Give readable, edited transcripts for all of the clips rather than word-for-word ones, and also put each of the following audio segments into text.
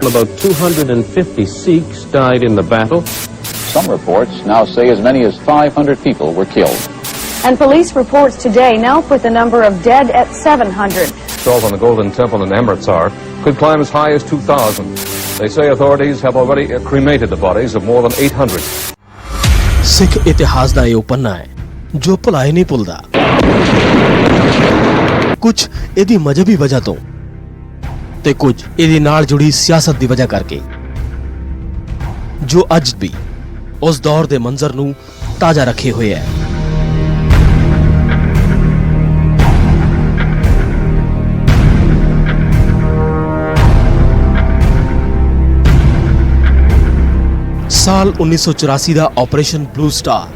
About 250 Sikhs died in the battle. Some reports now say as many as 500 people were killed. And police reports today now put the number of dead at 700. Assault on the Golden Temple in Amritsar could climb as high as 2,000. They say authorities have already cremated the bodies of more than 800. ਸਿੱਖ ਇਤਿਹਾਸ ਦਾ ਇਹ ਪੰਨਾ ਹੈ ਜੋ ਭੁਲਾਏ ਨਹੀਂ ਭੁੱਲਦਾ। ਕੁਝ ਇਹਦੀ ਮਜ਼ਹਬੀ ਵਜ੍ਹਾ ਤੋਂ ਤੇ ਕੁਝ ਇਹਦੇ ਨਾਲ ਜੁੜੀ ਸਿਆਸਤ ਦੀ ਵਜ੍ਹਾ ਕਰਕੇ ਜੋ ਅੱਜ ਵੀ ਉਸ ਦੌਰ ਦੇ ਮੰਜ਼ਰ ਨੂੰ ਤਾਜ਼ਾ ਰੱਖੇ ਹੋਏ ਹੈ। ਸਾਲ 1984 ਦਾ ਆਪਰੇਸ਼ਨ ਬਲੂ ਸਟਾਰ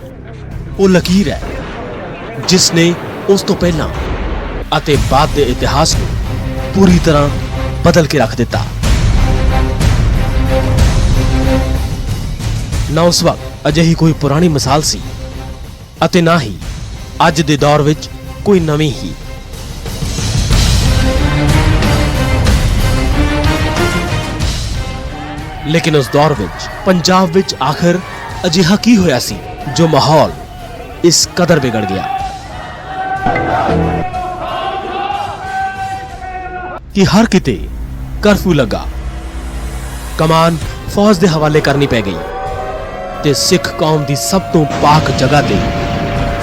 ਉਹ ਲਕੀਰ ਹੈ ਜਿਸ ਨੇ ਉਸ ਤੋਂ ਪਹਿਲਾਂ ਅਤੇ ਬਾਅਦ ਦੇ ਇਤਿਹਾਸ ਨੂੰ ਪੂਰੀ ਤਰ੍ਹਾਂ ਬਦਲ ਕੇ ਰੱਖ ਦਿੱਤਾ। ਨਾ ਉਸ ਵਕਤ ਅਜਿਹੀ ਕੋਈ ਪੁਰਾਣੀ ਮਿਸਾਲ ਸੀ ਅਤੇ ਨਾ ਹੀ ਅੱਜ ਦੇ ਦੌਰ ਵਿੱਚ ਕੋਈ ਨਵੀਂ ਹੀ। ਲੇਕਿਨ ਉਸ ਦੌਰ ਵਿੱਚ ਪੰਜਾਬ ਵਿੱਚ ਆਖਰ ਅਜਿਹਾ ਕੀ ਹੋਇਆ ਸੀ ਜੋ ਮਾਹੌਲ ਇਸ ਕਦਰ ਵਿਗੜ ਗਿਆ ਕਿ ਹਰ ਕਿਤੇ ਕਰਫਿਊ ਲੱਗਾ, ਕਮਾਨ ਫੌਜ ਦੇ ਹਵਾਲੇ ਕਰਨੀ ਪੈ ਗਈ ਤੇ ਸਿੱਖ ਕੌਮ ਦੀ ਸਭ ਤੋਂ ਪਾਕ ਜਗ੍ਹਾ ਤੇ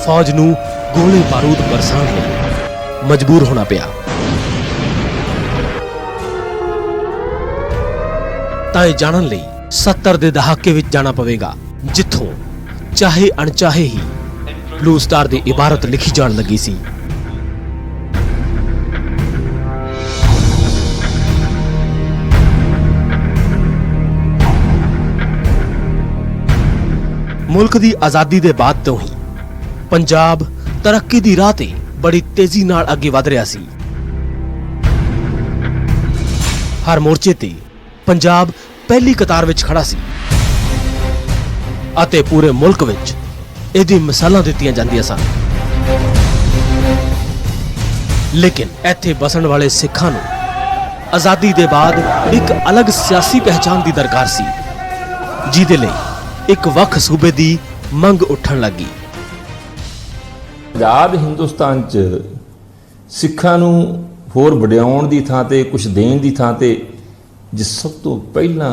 ਫੌਜ ਨੂੰ ਗੋਲੇ ਬਾਰੂਦ ਬਰਸਾਉਣ ਲਈ ਮਜਬੂਰ ਹੋਣਾ ਪਿਆ। ਤਾਂ ਇਹ ਜਾਣਨ ਲਈ 70 ਦੇ ਦਹਾਕੇ ਵਿੱਚ ਜਾਣਾ ਪਵੇਗਾ ਜਿੱਥੋਂ ਚਾਹੇ ਅਣਚਾਹੇ ਹੀ ਬਲੂ ਸਟਾਰ ਦੀ ਇਬਾਰਤ ਲਿਖੀ ਜਾਣ ਲੱਗੀ ਸੀ। ਮੁਲਕ ਦੀ ਆਜ਼ਾਦੀ ਦੇ ਬਾਅਦ ਤੋਂ ਹੀ ਪੰਜਾਬ ਤਰੱਕੀ ਦੀ ਰਾਹ ਤੇ ਬੜੀ ਤੇਜ਼ੀ ਨਾਲ ਅੱਗੇ ਵਧ ਰਿਹਾ ਸੀ। ਹਰ ਮੋਰਚੇ ਤੇ ਪੰਜਾਬ ਪਹਿਲੀ ਕਤਾਰ ਵਿੱਚ ਖੜਾ ਸੀ ਅਤੇ ਪੂਰੇ ਮੁਲਕ ਵਿੱਚ ਇਹਦੀ ਮਿਸਾਲਾਂ ਦਿੱਤੀਆਂ ਜਾਂਦੀਆਂ ਸਨ। ਲੇਕਿਨ ਇੱਥੇ ਬਸਣ ਵਾਲੇ ਸਿੱਖਾਂ ਨੂੰ ਆਜ਼ਾਦੀ ਦੇ ਬਾਅਦ ਇੱਕ ਅਲੱਗ ਸਿਆਸੀ ਪਹਿਚਾਨ ਦੀ ਦਰਕਾਰ ਸੀ ਜਿਹਦੇ ਲਈ ਇੱਕ ਵੱਖ ਸੂਬੇ ਦੀ ਮੰਗ ਉੱਠਣ ਲੱਗੀ। ਆਜ਼ਾਦ ਹਿੰਦੁਸਤਾਨ 'ਚ ਸਿੱਖਾਂ ਨੂੰ ਹੋਰ ਵਡਿਆਉਣ ਦੀ ਥਾਂ ਤੇ ਕੁਝ ਦੇਣ ਦੀ ਥਾਂ ਤੇ ਜਿਸ ਸਭ ਤੋਂ ਪਹਿਲਾਂ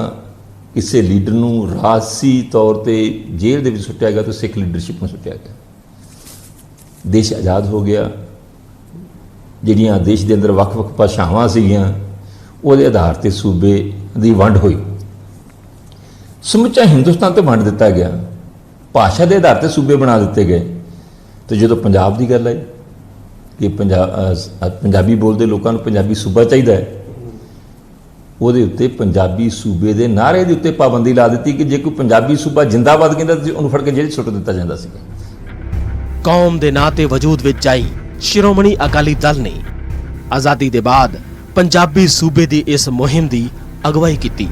ਕਿਸੇ ਲੀਡਰ ਨੂੰ ਰਾਜਸੀ ਤੌਰ ਤੇ ਜੇਲ੍ਹ ਦੇ ਵਿੱਚ ਸੁੱਟਿਆ ਗਿਆ ਤਾਂ ਸਿੱਖ ਲੀਡਰਸ਼ਿਪ ਨੂੰ ਸੁੱਟਿਆ ਗਿਆ। ਦੇਸ਼ ਆਜ਼ਾਦ ਹੋ ਗਿਆ। ਜਿਹੜੀਆਂ ਦੇਸ਼ ਦੇ ਅੰਦਰ ਵੱਖ-ਵੱਖ ਭਾਸ਼ਾਵਾਂ ਸੀਗੀਆਂ ਉਹਦੇ ਆਧਾਰ ਤੇ ਸੂਬੇ ਦੀ ਵੰਡ ਹੋਈ। ਸਮੁੱਚਾ ਹਿੰਦੁਸਤਾਨ ਤੋਂ ਵੰਡ ਦਿੱਤਾ ਗਿਆ। ਭਾਸ਼ਾ ਦੇ ਆਧਾਰ ਤੇ ਸੂਬੇ ਬਣਾ ਦਿੱਤੇ ਗਏ। ਤੇ ਜਦੋਂ ਪੰਜਾਬ ਦੀ ਗੱਲ ਆਈ ਕਿ ਪੰਜਾਬੀ ਬੋਲਦੇ ਲੋਕਾਂ ਨੂੰ ਪੰਜਾਬੀ ਸੂਬਾ ਚਾਹੀਦਾ ਹੈ, ਉਹਦੇ ਉੱਤੇ ਪੰਜਾਬੀ ਸੂਬੇ ਦੇ ਨਾਅਰੇ ਦੇ ਉੱਤੇ ਪਾਬੰਦੀ ਲਾ ਦਿੱਤੀ ਕਿ ਜੇ ਕੋਈ ਪੰਜਾਬੀ ਸੂਬਾ ਜਿੰਦਾਬਾਦ ਕਹਿੰਦਾ ਤਾਂ ਉਹਨੂੰ ਫੜ ਕੇ ਜੇਲ੍ਹ ਸੁੱਟ ਦਿੱਤਾ ਜਾਂਦਾ ਸੀ। ਕੌਮ ਦੇ ਨਾਂ ਤੇ ਵਜੂਦ ਵਿੱਚ ਆਈ ਸ਼੍ਰੋਮਣੀ ਅਕਾਲੀ ਦਲ ਨੇ ਆਜ਼ਾਦੀ ਦੇ ਬਾਅਦ ਪੰਜਾਬੀ ਸੂਬੇ ਦੀ ਇਸ ਮੁਹਿੰਮ ਦੀ ਅਗਵਾਈ ਕੀਤੀ।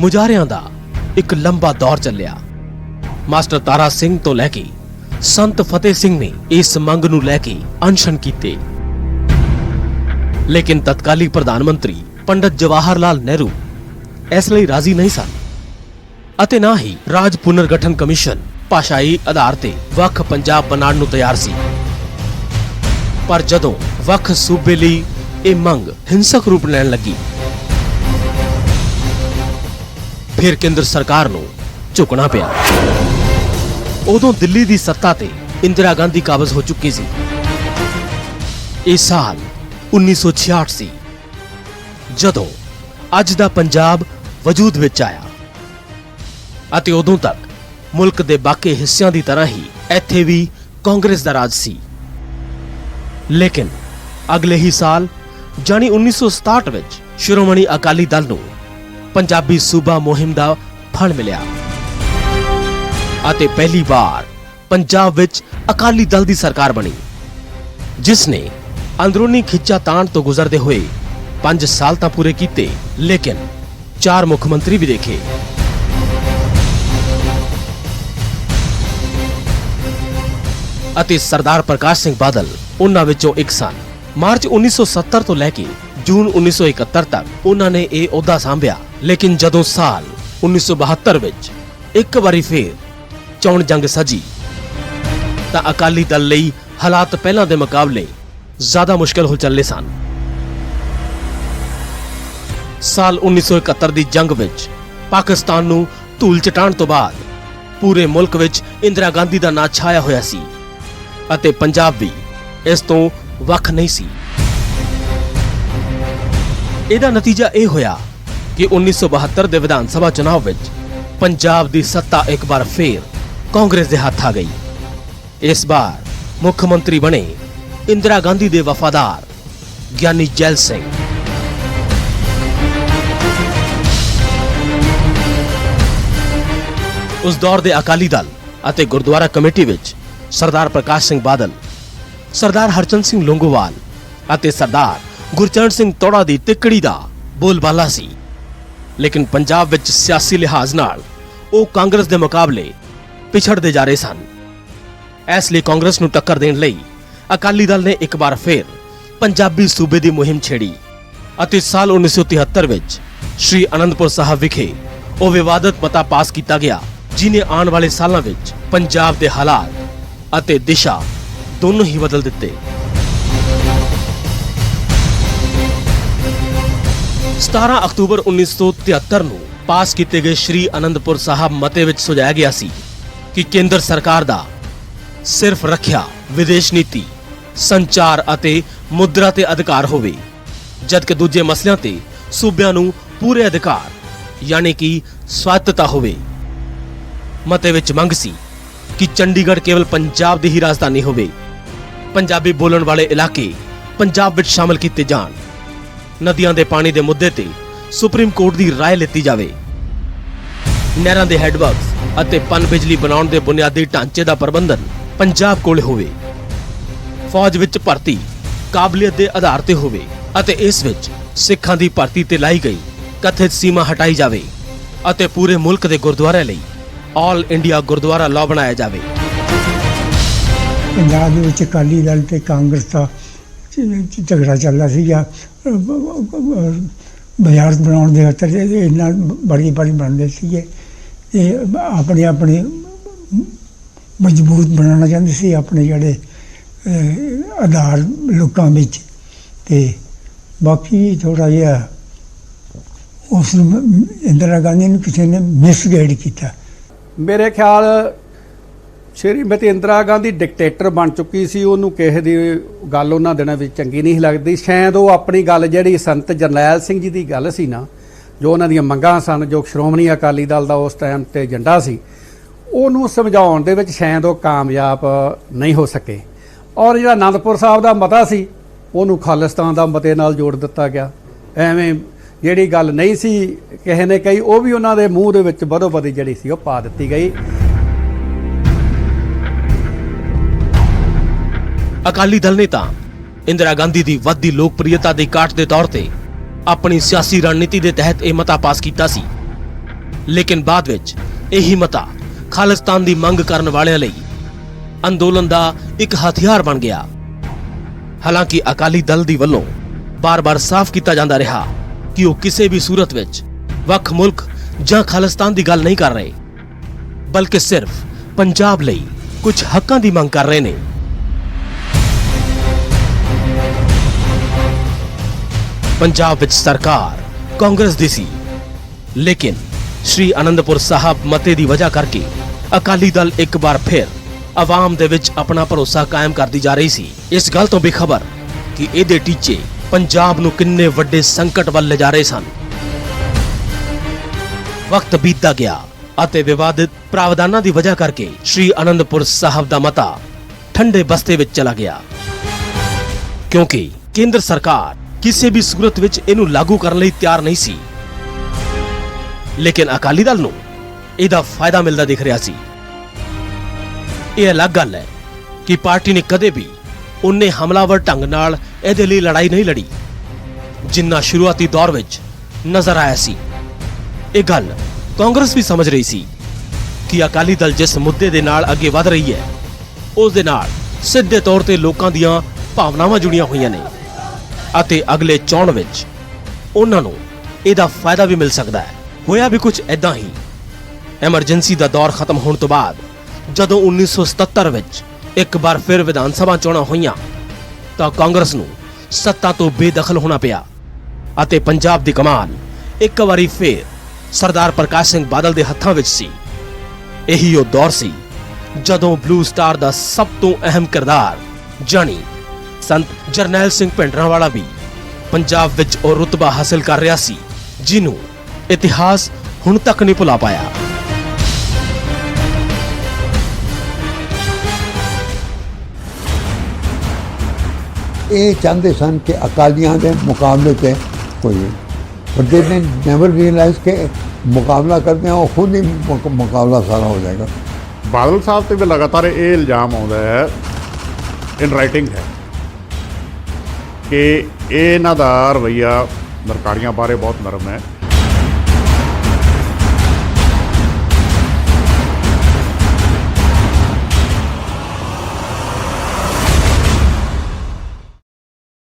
ਮੁਜ਼ਾਹਰਿਆਂ ਦਾ ਇੱਕ ਲੰਬਾ ਦੌਰ ਚੱਲਿਆ। ਮਾਸਟਰ ਤਾਰਾ ਸਿੰਘ ਤੋਂ ਲੈ ਕੇ ਸੰਤ ਫਤਿਹ ਸਿੰਘ ਨੇ ਇਸ ਮੰਗ ਨੂੰ ਲੈ ਕੇ ਅਨਸ਼ਨ ਕੀਤੇ। ਲੇਕਿਨ ਤਤਕਾਲੀ ਪ੍ਰਧਾਨ ਮੰਤਰੀ ਪੰਡਤ ਜਵਾਹਰ ਲਾਲ ਨਹਿਰੂ ਇਸ ਲਈ ਰਾਜ਼ੀ ਨਹੀਂ ਸਨ ਅਤੇ ਨਾ ਹੀ ਰਾਜ ਪੁਨਰਗਠਨ ਕਮਿਸ਼ਨ ਭਾਸ਼ਾਈ ਆਧਾਰ ਤੇ ਵੱਖ ਪੰਜਾਬ ਬਣਾਉਣ ਨੂੰ ਤਿਆਰ ਸੀ। ਪਰ ਜਦੋਂ ਵੱਖ ਸੂਬੇ ਲਈ ਇਹ ਮੰਗ ਹਿੰਸਕ ਰੂਪ ਲੈਣ ਲੱਗੀ ਫਿਰ ਕੇਂਦਰ ਸਰਕਾਰ ਨੂੰ ਝੁਕਣਾ ਪਿਆ। ਉਦੋਂ ਦਿੱਲੀ ਦੀ ਸੱਤਾ ਤੇ ਇੰਦਰਾ ਗਾਂਧੀ ਕਾਬਜ਼ ਹੋ ਚੁੱਕੀ ਸੀ। ਇਹ ਸਾਲ 1966 ਸੀ ਜਦੋਂ ਅੱਜ ਦਾ ਪੰਜਾਬ ਵਜੂਦ ਵਿੱਚ ਆਇਆ ਅਤੇ ਉਦੋਂ ਤੱਕ ਮੁਲਕ ਦੇ ਬਾਕੀ ਹਿੱਸਿਆਂ ਦੀ ਤਰ੍ਹਾਂ ਹੀ ਇੱਥੇ ਵੀ ਕਾਂਗਰਸ ਦਾ ਰਾਜ ਸੀ। ਲੇਕਿਨ ਅਗਲੇ ਹੀ ਸਾਲ ਜਾਨੀ 1967 ਵਿੱਚ ਸ਼੍ਰੋਮਣੀ ਅਕਾਲੀ ਦਲ ਨੂੰ ਪੰਜਾਬੀ ਸੂਬਾ ਮੁਹਿੰਮ ਦਾ ਫਲ ਮਿਲਿਆ ਅਤੇ ਪਹਿਲੀ ਵਾਰ ਪੰਜਾਬ ਵਿੱਚ ਅਕਾਲੀ ਦਲ ਦੀ ਸਰਕਾਰ ਬਣੀ, ਜਿਸ ਨੇ ਅੰਦਰੂਨੀ ਖਿੱਚਾਤਾਣ ਤੋਂ ਗੁਜ਼ਰਦੇ ਹੋਏ 5 ਸਾਲ ਤਾਂ ਪੂਰੇ ਕੀਤੇ, ਲੇਕਿਨ 4 ਮੁੱਖ ਮੰਤਰੀ ਵੀ ਦੇਖੇ। ਅਤੇ ਸਰਦਾਰ ਪ੍ਰਕਾਸ਼ ਸਿੰਘ ਬਾਦਲ ਉਹਨਾਂ ਵਿੱਚੋਂ ਇੱਕ ਸਨ। ਮਾਰਚ 1970 ਤੋਂ ਲੈ ਕੇ ਜੂਨ 1971 ਤੱਕ ਉਹਨਾਂ ਨੇ ਇਹ ਅਹੁਦਾ ਸੰਭਿਆ, ਲੇਕਿਨ ਜਦੋਂ ਸਾਲ 1972 ਵਿੱਚ ਇੱਕ ਵਾਰੀ ਫੇਰ ਚੋਣ ਜੰਗ ਸਜੀ ਤਾਂ ਅਕਾਲੀ ਦਲ ਲਈ ਹਾਲਾਤ ਪਹਿਲਾਂ ਦੇ ਮੁਕਾਬਲੇ ਜ਼ਿਆਦਾ ਮੁਸ਼ਕਲ ਹੋ ਚੱਲੇ ਸਨ। ਸਾਲ 1971 ਦੀ ਜੰਗ ਵਿੱਚ ਪਾਕਿਸਤਾਨ ਨੂੰ ਧੂਲ ਚਟਾਉਣ ਤੋਂ ਬਾਅਦ ਪੂਰੇ ਮੁਲਕ ਵਿੱਚ ਇੰਦਰਾ ਗਾਂਧੀ ਦਾ ਨਾਂ ਛਾਇਆ ਹੋਇਆ ਸੀ ਅਤੇ ਪੰਜਾਬ ਵੀ ਇਸ ਤੋਂ ਵੱਖ ਨਹੀਂ ਸੀ। ਇਹਦਾ ਨਤੀਜਾ ਇਹ ਹੋਇਆ ਕਿ 1972 ਦੇ ਵਿਧਾਨ ਸਭਾ ਚੁਣਾਵ ਵਿੱਚ ਪੰਜਾਬ ਦੀ ਸੱਤਾ ਇੱਕ ਵਾਰ ਫੇਰ ਕਾਂਗਰਸ ਦੇ ਹੱਥ ਆ ਗਈ। ਇਸ ਵਾਰ ਮੁੱਖ ਮੰਤਰੀ ਬਣੇ ਇੰਦਰਾ ਗਾਂਧੀ ਦੇ ਵਫਾਦਾਰ ਗਿਆਨੀ ਜੈਲ ਸਿੰਘ। ਉਸ ਦੌਰ ਦੇ ਅਕਾਲੀ ਦਲ ਅਤੇ ਗੁਰਦੁਆਰਾ ਕਮੇਟੀ ਵਿੱਚ ਸਰਦਾਰ ਪ੍ਰਕਾਸ਼ ਸਿੰਘ ਬਾਦਲ, ਸਰਦਾਰ ਹਰਚੰਦ ਸਿੰਘ ਲੋਂਗੋਵਾਲ ਅਤੇ ਸਰਦਾਰ ਗੁਰਚਰਨ ਸਿੰਘ ਤੋੜਾ ਦੀ ਤਿੱਕੜੀ ਦਾ ਬੋਲਬਾਲਾ ਸੀ। ਲੇਕਿਨ ਪੰਜਾਬ ਵਿੱਚ ਸਿਆਸੀ ਲਿਹਾਜ਼ ਨਾਲ ਉਹ ਕਾਂਗਰਸ ਦੇ ਮੁਕਾਬਲੇ ਪਿਛੜਦੇ ਜਾ ਰਹੇ ਸਨ। ਇਸ ਲਈ ਕਾਂਗਰਸ ਨੂੰ ਟੱਕਰ ਦੇਣ ਲਈ ਅਕਾਲੀ ਦਲ ਨੇ ਇੱਕ ਵਾਰ ਫਿਰ ਪੰਜਾਬੀ ਸੂਬੇ ਦੀ ਮੁਹਿੰਮ ਛੇੜੀ ਅਤੇ ਸਾਲ 1973 ਵਿੱਚ ਸ਼੍ਰੀ ਅਨੰਦਪੁਰ ਸਾਹਿਬ ਵਿਖੇ ਉਹ ਵਿਵਾਦਤ ਮਤਾ ਪਾਸ ਕੀਤਾ ਗਿਆ, ਜਿਨੇ ਆਉਣ ਵਾਲੇ ਸਾਲਾਂ ਵਿੱਚ ਪੰਜਾਬ ਦੇ ਹਾਲਾਤ ਅਤੇ ਦਿਸ਼ਾ ਦੋਨੋਂ ਹੀ ਬਦਲ ਦਿੱਤੇ। 17 ਅਕਤੂਬਰ 1973 ਨੂੰ ਪਾਸ ਕੀਤੇ ਗਏ ਸ਼੍ਰੀ ਅਨੰਦਪੁਰ ਸਾਹਿਬ ਮਤੇ ਵਿੱਚ ਸੁਝਾਇਆ ਗਿਆ ਸੀ ਕਿ ਕੇਂਦਰ ਸਰਕਾਰ ਦਾ ਸਿਰਫ ਰੱਖਿਆ, ਵਿਦੇਸ਼ ਨੀਤੀ, ਸੰਚਾਰ ਅਤੇ ਮੁਦਰਾ ਤੇ ਅਧਿਕਾਰ ਹੋਵੇ, ਜਦਕਿ ਦੂਜੇ ਮਸਲਿਆਂ ਤੇ ਸੂਬਿਆਂ ਨੂੰ ਪੂਰੇ ਅਧਿਕਾਰ ਯਾਨੀ ਕਿ ਸਵਾਇਤਤਾ ਹੋਵੇ। ਮਤੇ ਵਿੱਚ ਮੰਗ ਸੀ ਕਿ ਚੰਡੀਗੜ੍ਹ ਕੇਵਲ ਪੰਜਾਬ ਦੀ ਹੀ ਰਾਜਧਾਨੀ ਹੋਵੇ, ਪੰਜਾਬੀ ਬੋਲਣ ਵਾਲੇ ਇਲਾਕੇ ਪੰਜਾਬ ਵਿੱਚ ਸ਼ਾਮਲ ਕੀਤੇ ਜਾਣ, ਨਦੀਆਂ ਦੇ ਪਾਣੀ ਦੇ ਮੁੱਦੇ ਤੇ ਸੁਪਰੀਮ ਕੋਰਟ ਦੀ ਰਾਏ ਲਿੱਤੀ ਜਾਵੇ, ਨਹਿਰਾਂ ਦੇ ਹੈਡਵਰਕਸ ਅਤੇ ਪਨ ਬਿਜਲੀ ਬਣਾਉਣ ਦੇ ਬੁਨਿਆਦੀ ਢਾਂਚੇ ਦਾ ਪ੍ਰਬੰਧਨ ਪੰਜਾਬ ਕੋਲ ਹੋਵੇ, ਫੌਜ ਵਿੱਚ ਭਰਤੀ ਕਾਬਲੀਅਤ ਦੇ ਆਧਾਰ ਤੇ ਹੋਵੇ ਅਤੇ ਇਸ ਵਿੱਚ ਸਿੱਖਾਂ ਦੀ ਭਰਤੀ ਤੇ ਲਾਈ ਗਈ ਕਥਿਤ ਸੀਮਾ ਹਟਾਈ ਜਾਵੇ ਅਤੇ ਪੂਰੇ ਮੁਲਕ ਦੇ ਗੁਰਦੁਆਰਿਆਂ ਲਈ ਆਲ ਇੰਡੀਆ ਗੁਰਦੁਆਰਾ ਲਾਅ ਬਣਾਇਆ ਜਾਵੇ। ਪੰਜਾਬ ਦੇ ਵਿੱਚ ਅਕਾਲੀ ਦਲ ਤੇ ਕਾਂਗਰਸ ਦਾ ਝਗੜਾ ਚੱਲਦਾ ਸੀਗਾ। ਬਾਜ਼ਾਰ ਬਣਾਉਣ ਦੇ ਖਾਤਰ ਇੰਨਾ ਬੜੀ ਬਣਦੇ ਸੀਗੇ ਤੇ ਆਪਣੇ ਮਜ਼ਬੂਤ ਬਣਾਉਣਾ ਚਾਹੁੰਦੇ ਸੀ ਆਪਣੇ ਜਿਹੜੇ ਆਧਾਰ ਲੋਕਾਂ ਵਿੱਚ, ਤੇ ਬਾਕੀ ਥੋੜ੍ਹਾ ਜਿਹਾ ਉਸ ਨੂੰ ਇੰਦਰਾ ਗਾਂਧੀ ਨੂੰ ਕਿਸੇ ਨੇ ਮਿਸਗਾਈਡ ਕੀਤਾ। ਮੇਰੇ ਖਿਆਲ ਸ਼੍ਰੀਮਤੀ ਇੰਦਰਾ ਗਾਂਧੀ ਡਿਕਟੇਟਰ ਬਣ ਚੁੱਕੀ ਸੀ, ਉਹਨੂੰ ਕਿਸੇ ਦੀ ਗੱਲ ਉਹਨਾਂ ਦਿਨਾਂ ਵਿੱਚ ਚੰਗੀ ਨਹੀਂ ਲੱਗਦੀ। ਸ਼ਾਇਦ ਉਹ ਆਪਣੀ ਗੱਲ ਜਿਹੜੀ ਸੰਤ ਜਰਨੈਲ ਸਿੰਘ ਜੀ ਦੀ ਗੱਲ ਸੀ ਨਾ, ਜੋ ਉਹਨਾਂ ਦੀਆਂ ਮੰਗਾਂ ਸਨ, ਜੋ ਸ਼੍ਰੋਮਣੀ ਅਕਾਲੀ ਦਲ ਦਾ ਉਸ ਟਾਈਮ ਤੇ ਏਜੰਡਾ ਸੀ, ਉਹਨੂੰ ਸਮਝਾਉਣ ਦੇ ਵਿੱਚ ਸ਼ਾਇਦ ਉਹ ਕਾਮਯਾਬ ਨਹੀਂ ਹੋ ਸਕੇ। ਔਰ ਜਿਹੜਾ ਅਨੰਦਪੁਰ ਸਾਹਿਬ ਦਾ ਮਤਾ ਸੀ ਉਹਨੂੰ ਖਾਲਿਸਤਾਨ ਦਾ ਮਤੇ ਨਾਲ ਜੋੜ ਦਿੱਤਾ ਗਿਆ। ਐਵੇਂ ਜਿਹੜੀ ਗੱਲ ਨਹੀਂ ਸੀ ਕਿਸੇ ਨੇ ਕਹੀ, ਉਹ ਵੀ ਉਹਨਾਂ ਦੇ ਮੂੰਹ ਦੇ ਵਿੱਚ ਬਦੋ ਬਦੀ ਜਿਹੜੀ ਸੀ ਉਹ ਪਾ ਦਿੱਤੀ ਗਈ। ਅਕਾਲੀ ਦਲ ਨੇ ਤਾਂ ਇੰਦਰਾ ਗਾਂਧੀ ਦੀ ਵੱਧਦੀ ਲੋਕਪ੍ਰਿਯਤਾ ਦੀ ਕਾਟ ਦੇ ਤੌਰ ਤੇ ਆਪਣੀ ਸਿਆਸੀ ਰਣਨੀਤੀ ਦੇ ਤਹਿਤ ਇਹ ਮਤਾ ਪਾਸ ਕੀਤਾ ਸੀ, ਲੇਕਿਨ ਬਾਅਦ ਵਿੱਚ ਇਹੀ ਮਤਾ ਖਾਲਿਸਤਾਨ ਦੀ ਮੰਗ ਕਰਨ ਵਾਲਿਆਂ ਲਈ ਅੰਦੋਲਨ ਦਾ ਇੱਕ ਹਥਿਆਰ ਬਣ ਗਿਆ। ਹਾਲਾਂਕਿ ਅਕਾਲੀ ਦਲ ਦੀ ਵੱਲੋਂ ਬਾਰ-ਬਾਰ ਸਾਫ਼ ਕੀਤਾ ਜਾਂਦਾ ਰਿਹਾ ਕਿ ਉਹ ਕਿਸੇ ਵੀ ਸੂਰਤ ਵਿੱਚ ਵੱਖ ਮੁਲਕ ਜਾਂ ਖਾਲਿਸਤਾਨ ਦੀ ਗੱਲ ਨਹੀਂ ਕਰ ਰਹੇ, ਬਲਕਿ ਸਿਰਫ ਪੰਜਾਬ ਲਈ ਕੁਝ ਹੱਕਾਂ ਦੀ ਮੰਗ ਕਰ ਰਹੇ ਨੇ। ਪੰਜਾਬ ਵਿੱਚ ਸਰਕਾਰ ਕਾਂਗਰਸ ਦੀ ਸੀ, ਲੇਕਿਨ ਸ਼੍ਰੀ ਅਨੰਦਪੁਰ ਸਾਹਿਬ ਮਤੇ ਦੀ ਵਜ੍ਹਾ ਕਰਕੇ ਅਕਾਲੀ ਦਲ ਇੱਕ ਵਾਰ ਫਿਰ ਆਵਾਮ ਦੇ ਵਿੱਚ ਆਪਣਾ ਭਰੋਸਾ ਕਾਇਮ ਕਰਦੀ ਜਾ ਰਹੀ ਸੀ, ਇਸ ਗੱਲ ਤੋਂ ਬੇਖਬਰ ਕਿ ਇਹਦੇ ਟੀਚੇ ਪੰਜਾਬ ਨੂੰ ਕਿੰਨੇ ਵੱਡੇ ਸੰਕਟ ਵੱਲ ਲਿਜਾ ਰਹੇ ਸਨ। ਵਕਤ ਬੀਤਦਾ ਗਿਆ ਅਤੇ ਵਿਵਾਦਿਤ ਪ੍ਰਾਵਧਾਨਾਂ ਦੀ ਵਜ੍ਹਾ ਕਰਕੇ ਸ਼੍ਰੀ ਅਨੰਦਪੁਰ ਸਾਹਿਬ ਦਾ ਮਤਾ ਠੰਡੇ ਬਸਤੇ ਵਿੱਚ ਚਲਾ ਗਿਆ, ਕਿਉਂਕਿ ਕੇਂਦਰ ਸਰਕਾਰ ਕਿਸੇ ਵੀ ਸੂਰਤ ਵਿੱਚ ਇਹਨੂੰ ਲਾਗੂ ਕਰਨ ਲਈ ਤਿਆਰ ਨਹੀਂ ਸੀ। ਲੇਕਿਨ ਅਕਾਲੀ ਦਲ ਨੂੰ ਇਹਦਾ ਫਾਇਦਾ ਮਿਲਦਾ ਦਿਖ ਰਿਹਾ ਸੀ। ਇਹ ਅਲੱਗ ਗੱਲ ਹੈ ਕਿ ਪਾਰਟੀ ਨੇ ਕਦੇ ਵੀ ਉਨੇ ਹਮਲਾਵਰ ਢੰਗ ਨਾਲ ਇਹਦੇ ਲਈ ਲੜਾਈ ਨਹੀਂ ਲੜੀ ਜਿੰਨਾ ਸ਼ੁਰੂਆਤੀ ਦੌਰ ਵਿੱਚ ਨਜ਼ਰ ਆਇਆ ਸੀ। ਇਹ ਗੱਲ ਕਾਂਗਰਸ ਵੀ ਸਮਝ ਰਹੀ ਸੀ ਕਿ ਅਕਾਲੀ ਦਲ ਜਿਸ ਮੁੱਦੇ ਦੇ ਨਾਲ ਅੱਗੇ ਵਧ ਰਹੀ ਹੈ ਉਸ ਦੇ ਨਾਲ ਸਿੱਧੇ ਤੌਰ ਤੇ ਲੋਕਾਂ ਦੀਆਂ ਭਾਵਨਾਵਾਂ ਜੁੜੀਆਂ ਹੋਈਆਂ ਨੇ ਅਤੇ ਅਗਲੇ ਚੋਣ ਵਿੱਚ ਉਹਨਾਂ ਨੂੰ ਇਹਦਾ ਫਾਇਦਾ ਵੀ ਮਿਲ ਸਕਦਾ ਹੈ। ਹੋਇਆ ਵੀ ਕੁਝ ਐਦਾਂ ਹੀ। ਐਮਰਜੈਂਸੀ ਦਾ ਦੌਰ ਖਤਮ ਹੋਣ ਤੋਂ ਬਾਅਦ ਜਦੋਂ 1977 ਵਿੱਚ ਇੱਕ ਵਾਰ ਫਿਰ ਵਿਧਾਨ ਸਭਾ ਚੋਣਾਂ ਹੋਈਆਂ ਤਾਂ ਕਾਂਗਰਸ ਨੂੰ ਸੱਤਾ ਤੋਂ ਬੇਦਖਲ ਹੋਣਾ ਪਿਆ ਅਤੇ ਪੰਜਾਬ ਦੀ ਕਮਾਨ ਇੱਕ ਵਾਰੀ ਫਿਰ ਸਰਦਾਰ ਪ੍ਰਕਾਸ਼ ਸਿੰਘ ਬਾਦਲ ਦੇ ਹੱਥਾਂ ਵਿੱਚ ਸੀ। ਇਹੀ ਉਹ ਦੌਰ ਸੀ ਜਦੋਂ ਬਲੂ ਸਟਾਰ ਦਾ ਸਭ ਤੋਂ ਅਹਿਮ ਕਿਰਦਾਰ ਜਾਣੀ ਸੰਤ ਜਰਨੈਲ ਸਿੰਘ ਭਿੰਡਰਾਂਵਾਲਾ ਵੀ ਪੰਜਾਬ ਵਿੱਚ ਉਹ ਰੁਤਬਾ ਹਾਸਲ ਕਰ ਰਿਹਾ ਸੀ ਜਿਹਨੂੰ ਇਤਿਹਾਸ ਹੁਣ ਤੱਕ ਨਹੀਂ ਭੁਲਾ ਪਾਇਆ। ਇਹ ਚਾਹੁੰਦੇ ਸਨ ਕਿ ਅਕਾਲੀਆਂ ਦੇ ਮੁਕਾਬਲੇ ਤੇ ਕੋਈ, ਪਰ ਦੇ ਨੇ ਨੈਵਰ ਰਿਅਲਾਈਜ਼ ਕਿ ਮੁਕਾਬਲਾ ਕਰਦੇ ਆ ਉਹ ਖੁਦ ਹੀ ਮੁਕਾਬਲਾ ਸਾਰਾ ਹੋ ਜਾਏਗਾ। ਬਾਦਲ ਸਾਹਿਬ ਤੇ ਵੀ ਲਗਾਤਾਰ ਇਹ ਇਲਜ਼ਾਮ ਆਉਂਦਾ ਹੈ, ਇਨ ਰਾਈਟਿੰਗ ਹੈ, ਕਿ ਇਹਨਾਂ ਦਾ ਰਵੱਈਆ ਸਰਕਾਰੀਆਂ ਬਾਰੇ ਬਹੁਤ ਨਰਮ ਹੈ